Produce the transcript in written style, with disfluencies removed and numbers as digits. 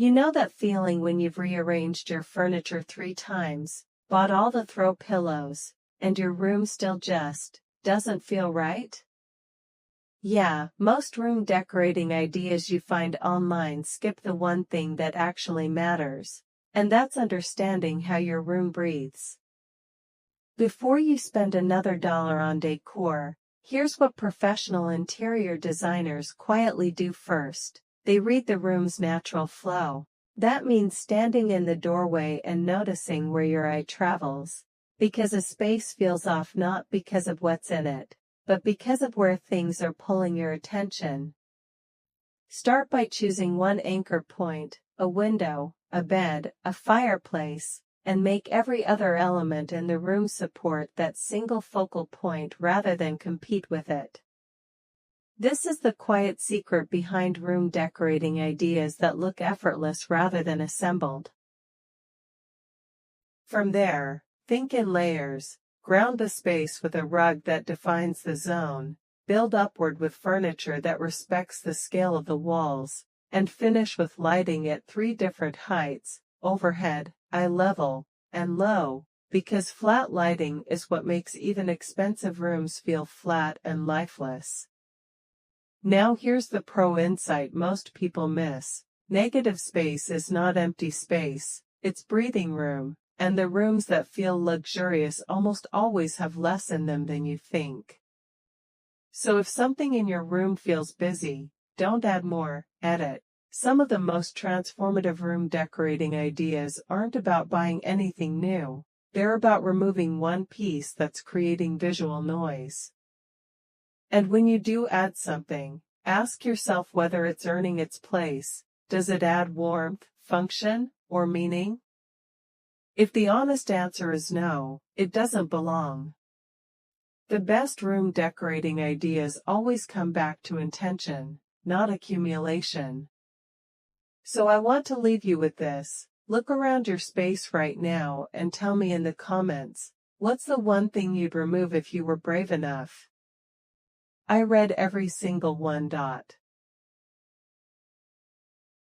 You know that feeling when you've rearranged your furniture 3 times, bought all the throw pillows, and your room still just doesn't feel right? Yeah, most room decorating ideas you find online skip the one thing that actually matters, and that's understanding how your room breathes. Before you spend another dollar on decor, here's what professional interior designers quietly do first. They read the room's natural flow. That means standing in the doorway and noticing where your eye travels, because a space feels off not because of what's in it, but because of where things are pulling your attention. Start by choosing one anchor point, a window, a bed, a fireplace, and make every other element in the room support that single focal point rather than compete with it. This is the quiet secret behind room decorating ideas that look effortless rather than assembled. From there, think in layers. Ground the space with a rug that defines the zone, build upward with furniture that respects the scale of the walls, and finish with lighting at 3 different heights: overhead, eye level, and low, because flat lighting is what makes even expensive rooms feel flat and lifeless. Now here's the pro insight most people miss. Negative space is not empty space, it's breathing room. And the rooms that feel luxurious almost always have less in them than you think. So if something in your room feels busy, don't add more, edit. Some of the most transformative room decorating ideas aren't about buying anything new. They're about removing one piece that's creating visual noise. And when you do add something, ask yourself whether it's earning its place. Does it add warmth, function, or meaning? If the honest answer is no, it doesn't belong. The best room decorating ideas always come back to intention, not accumulation. So I want to leave you with this. Look around your space right now and tell me in the comments, what's the one thing you'd remove if you were brave enough? I read every single one.